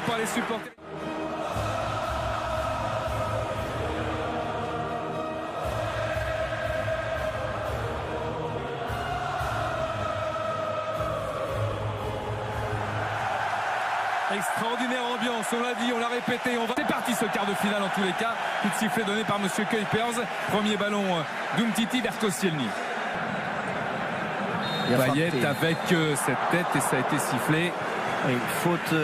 par les supporters. Extraordinaire ambiance, on l'a dit, on l'a répété. C'est parti ce quart de finale en tous les cas. Coup de sifflet donné par Monsieur Kuipers. Premier ballon d'Umtiti vers Koscielny. Payet avec cette tête et ça a été sifflé. Oui, faute.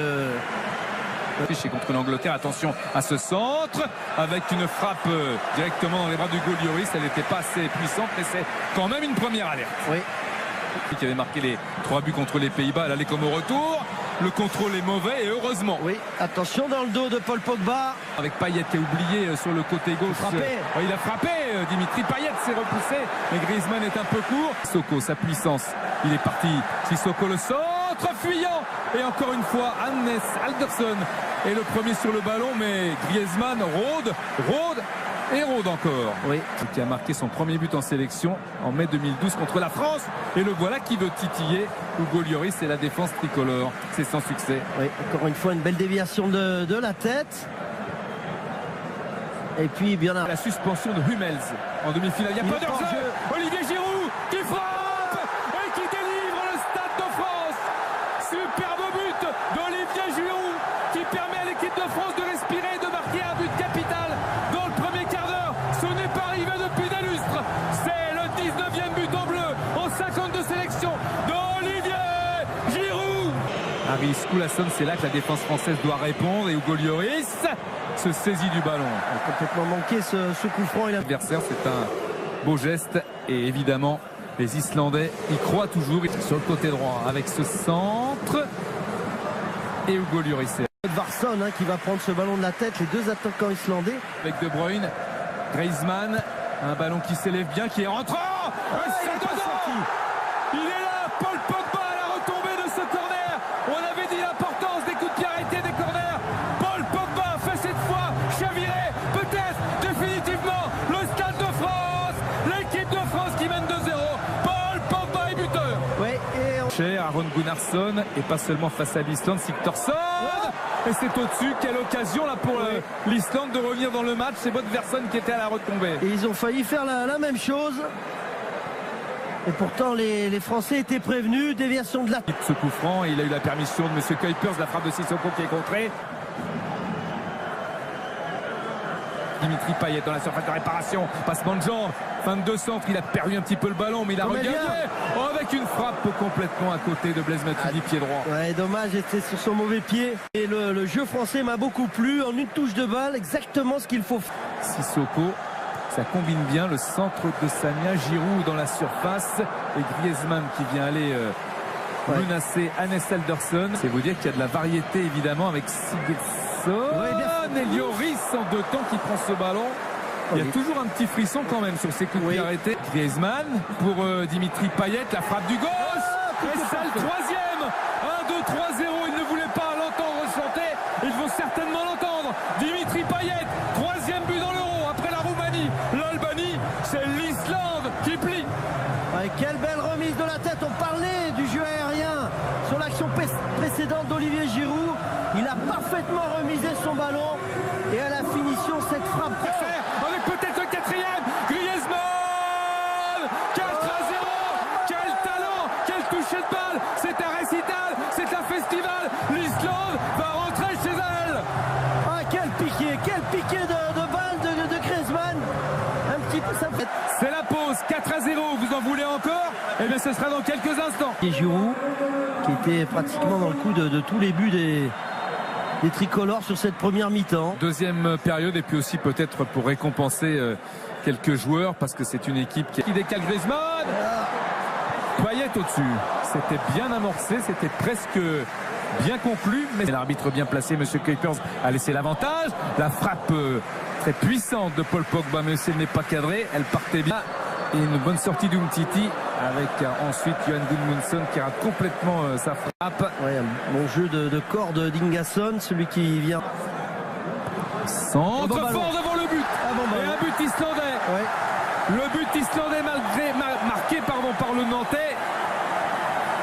C'est contre l'Angleterre. Attention à ce centre avec une frappe directement dans les bras du goal Lloris. Elle n'était pas assez puissante, mais c'est quand même une première alerte. Oui. Qui avait marqué les 3 buts contre les Pays-Bas. Elle allait comme au retour. Le contrôle est mauvais et heureusement. Oui, attention dans le dos de Paul Pogba. Avec Payet qui est oublié sur le côté gauche. Il a frappé. Dimitri Payet s'est repoussé. Mais Griezmann est un peu court. Sissoko, sa puissance. Il est parti. Sissoko le centre fuyant. Et encore une fois, Hannes Alderson est le premier sur le ballon. Mais Griezmann rôde encore. Oui. Qui a marqué son premier but en sélection en mai 2012 contre la France. Et le voilà qui veut titiller Hugo Lloris et la défense tricolore. C'est sans succès. Oui, encore une fois, une belle déviation de la tête. Et puis, bien la suspension de Hummels en demi-finale. Il n'y a pas d'enjeu. Olivier Giroud qui frappe et qui délivre le Stade de France. Superbe but d'Olivier Giroud qui permet à l'équipe de France de respirer et de marquer un but capital dans le premier quart d'heure. Ce n'est pas arrivé depuis des lustres. C'est le 19e but en bleu en 52 sélections d'Olivier Giroud. Harry Skulason, c'est là que la défense française doit répondre et Hugo Lloris se saisit du ballon. Il a complètement manqué ce coup franc. L'adversaire, c'est un beau geste et évidemment les Islandais y croient toujours. Sur le côté droit avec ce centre et Hugo Lloris. Varsson qui va prendre ce ballon de la tête, les deux attaquants islandais. Avec De Bruyne, Griezmann, un ballon qui s'élève bien, qui est rentrant. C'est dedans. Il est là, Paul Pogba à la retombée de ce corner. On avait dit l'importance des coups de pied arrêtés des corners. Paul Pogba fait cette fois chavirer, peut-être définitivement le Stade de France. L'équipe de France qui mène 2-0. Paul Pogba est buteur. Oui, et cher Aron Gunnarsson et pas seulement face à l'Islande, Sigthorsson. Et c'est au-dessus. Quelle occasion là pour l'Islande de revenir dans le match. C'est Bodvarsson qui était à la retombée. Et ils ont failli faire la même chose. Et pourtant les Français étaient prévenus. Déviation de la tête. Ce coup franc, il a eu la permission de M. Kuipers. La frappe de Sissoko qui est contrée. Dimitri Payet dans la surface de réparation. Passement de jambe. Fin de centre. Il a perdu un petit peu le ballon, mais il a regardé. Avec une frappe complètement à côté de Blaise Matuidi, pied droit. Ouais, dommage, c'était sur son mauvais pied. Et le jeu français m'a beaucoup plu. En une touche de balle, exactement ce qu'il faut. Sissoko, ça combine bien le centre de Sagna. Giroud dans la surface. Et Griezmann qui vient aller menacer Hannes Alderson. C'est vous dire qu'il y a de la variété évidemment avec Sigurdsson et Lloris en 2 temps qui prend ce ballon. Il y a toujours un petit frisson quand même sur ces coups de pied arrêtés. Griezmann pour Dimitri Payet, la frappe du gauche. Et c'est le 3e. 1-2-3-0. Il ne voulait pas l'entendre chanter. Ils vont certainement l'entendre. Dimitri Payet, 3e but dans l'Euro après la Roumanie. L'Albanie, c'est l'Islande qui plie. Ouais, quelle belle remise de la tête. On parlait du jeu aérien sur l'action précédente d'Olivier Giroud. Il a parfaitement remisé son ballon. Et à la finition, cette frappe. Avec peut-être le 4e. Griezmann 4-0. Quel talent. Quel toucher de balle. C'est un récital. C'est un festival. L'Islande va rentrer chez elle. Ah, quel piqué de balle de Griezmann. Un petit peu ça. C'est la pause. 4-0. Vous en voulez encore? Eh bien, ce sera dans quelques instants. Et Giroud, qui était pratiquement dans le coup de tous les buts des tricolores sur cette première mi-temps. Deuxième période et puis aussi peut-être pour récompenser quelques joueurs parce que c'est une équipe qui décale Griezmann. Payet au-dessus. C'était bien amorcé, c'était presque bien conclu. Mais l'arbitre bien placé, M. Kuipers, a laissé l'avantage. La frappe très puissante de Paul Pogba, mais si elle n'est pas cadrée, elle partait bien. Et une bonne sortie d'Umtiti avec ensuite Johan Gudmundsson qui rate complètement sa frappe. Ouais, un bon jeu de corps d'Ingasson, celui qui vient. Centre fort devant le but. Et un but islandais. Ouais. Le but islandais marqué par le Nantais.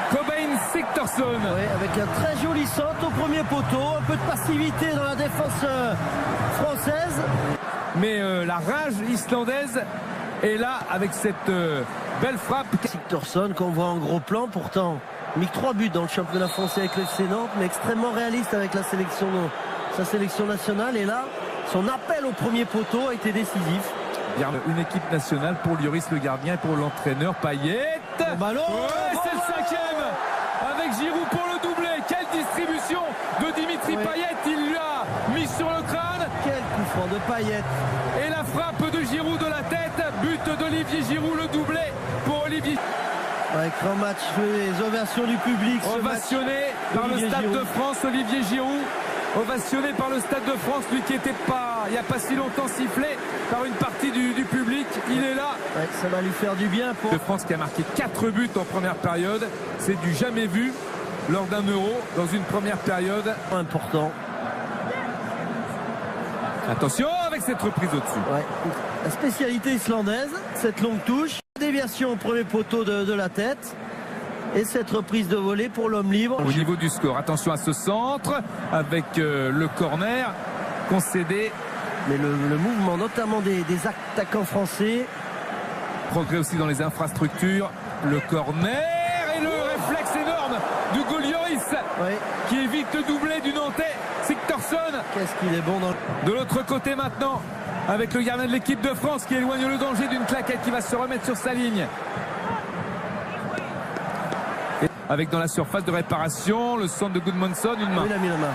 Cobains Sigthorsson. Oui, avec un très joli centre au premier poteau, un peu de passivité dans la défense française. Mais la rage islandaise est là avec cette belle frappe. Sigthorsson qu'on voit en gros plan, pourtant mis 3 buts dans le championnat français avec le FC Nantes, mais extrêmement réaliste avec sa sélection nationale. Et là, son appel au premier poteau a été décisif. Bien, une équipe nationale pour Lloris le gardien et pour l'entraîneur Payet. Ballon, c'est le 5e avec Giroud pour le doublé. Quelle distribution de Dimitri Payet, il lui a mis sur le crâne. Quel coup franc de Payet. Et la frappe de Giroud de la tête, but d'Olivier Giroud, le doublé pour Olivier. Ouais, grand match, les ovations du public. Ovationné par le Stade de France, Olivier Giroud. Ovationné par le Stade de France, lui qui était pas, il n'y a pas si longtemps sifflé par une partie du public. Il est là. Ouais, ça va lui faire du bien. Pour de France qui a marqué 4 buts en première période. C'est du jamais vu lors d'un Euro dans une première période. Important. Attention avec cette reprise au-dessus. Ouais. La spécialité islandaise, cette longue touche. Déviation au premier poteau de la tête. Et cette reprise de volée pour l'homme libre. Au niveau du score, attention à ce centre avec le corner concédé. Mais le mouvement notamment des attaquants français. Progrès aussi dans les infrastructures. Le corner et le réflexe énorme du goal Lloris qui évite le doublé du Nantais Sigthorsson. Qu'est-ce qu'il est bon dans... De l'autre côté maintenant avec le gardien de l'équipe de France qui éloigne le danger d'une claquette qui va se remettre sur sa ligne. Avec dans la surface de réparation le centre de Gudmundsson, une main. Oui, il a mis la main.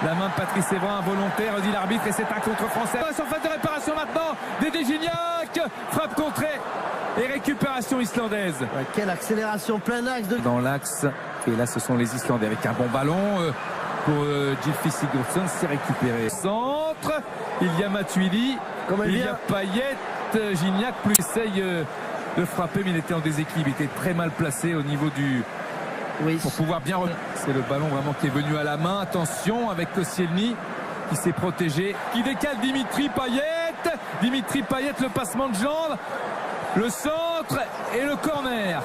La main de Patrice Evra, involontaire, dit l'arbitre, et c'est un contre français. Dans la surface de réparation maintenant, Dédé Gignac, frappe contrée et récupération islandaise. Ouais, quelle accélération, plein axe dans l'axe. Et là, ce sont les Islandais avec un bon ballon pour Gylfi Sigurdsson, c'est récupéré. Centre, il y a Matuidi, il y a Payet, Gignac, plus essaye de frapper, mais il était en déséquilibre, il était très mal placé au niveau du... pour pouvoir bien... C'est le ballon vraiment qui est venu à la main. Attention avec Koscielny qui s'est protégé, qui décale Dimitri Payet. Dimitri Payet, le passement de jambes, le centre et le corner.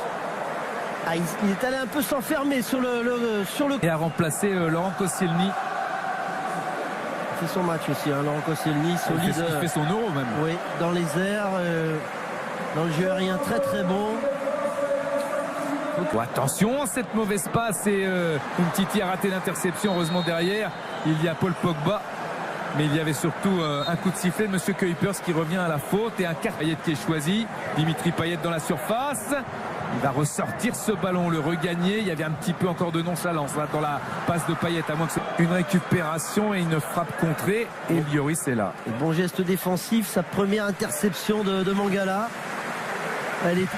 Ah, il est allé un peu s'enfermer sur le... Et a remplacé Laurent Koscielny. Il fait son match aussi, hein, Laurent Koscielny, solide. Il fait son Euro même. Oui, dans les airs, dans le jeu aérien très très bon. Oh, attention, cette mauvaise passe et Umtiti a raté l'interception. Heureusement derrière, il y a Paul Pogba. Mais il y avait surtout un coup de sifflet de M. Kuipers qui revient à la faute et un carton. Payet qui est choisi. Dimitri Payet dans la surface. Il va ressortir ce ballon, le regagner. Il y avait un petit peu encore de nonchalance là, dans la passe de Payet, à moins que une récupération et une frappe contrée. Et Lloris est là. Et bon geste défensif, sa première interception de Mangala. Elle est...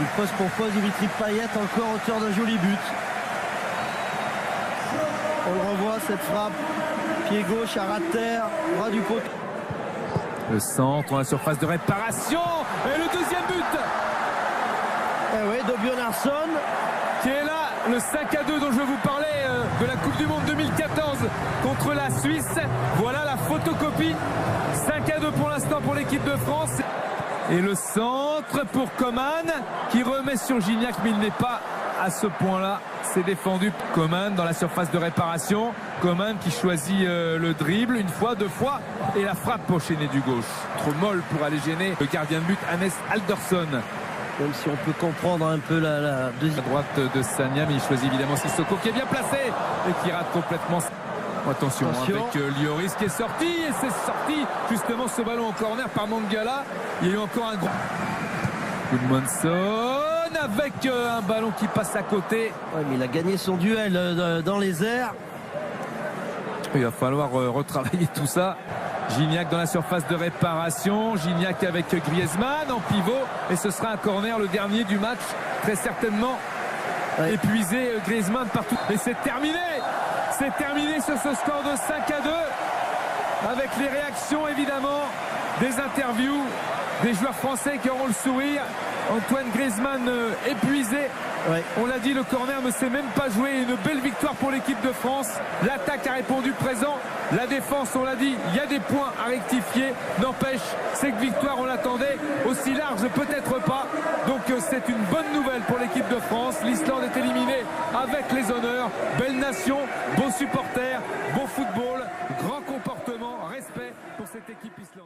du poste pour poste, Dimitri Payet encore auteur d'un joli but. On le revoit, cette frappe, pied gauche à ras de terre, bras du poteau. Le centre, dans la surface de réparation, et le deuxième but. Eh oui, de Björnarsson. Qui est là, le 5-2 dont je vous parlais de la Coupe du Monde 2014 contre la Suisse. Voilà la photocopie. 5-2 pour l'instant pour l'équipe de France. Et le centre pour Coman qui remet sur Gignac, mais il n'est pas à ce point-là. C'est défendu. Coman dans la surface de réparation. Coman qui choisit le dribble une fois, deux fois. Et la frappe au chénet du gauche. Trop molle pour aller gêner le gardien de but, Hannes Alderson. Même si on peut comprendre un peu la deuxième. À droite de Sagna, mais il choisit évidemment Sissoko qui est bien placé et qui rate complètement. Attention. Avec Lloris qui est sorti, et c'est sorti justement ce ballon en corner par Mangala. Il y a eu encore un grand Gudmundsson avec un ballon qui passe à côté. Ouais, mais il a gagné son duel dans les airs. Il va falloir retravailler tout ça. Gignac dans la surface de réparation. Gignac avec Griezmann en pivot. Et ce sera un corner, le dernier du match. Très certainement épuisé Griezmann partout. Et c'est terminé. C'est terminé sur ce score de 5-2. Avec les réactions évidemment des interviews des joueurs français qui auront le sourire. Antoine Griezmann épuisé Ouais. On l'a dit, le corner ne s'est même pas joué. Une belle victoire pour l'équipe de France. L'attaque a répondu présent. La défense, on l'a dit, il y a des points à rectifier. N'empêche, cette victoire, on l'attendait. Aussi large, peut-être pas. Donc c'est une bonne nouvelle pour l'équipe de France. L'Islande est éliminée avec les honneurs. Belle nation, beaux supporters, bon football, grand comportement, respect pour cette équipe islandaise.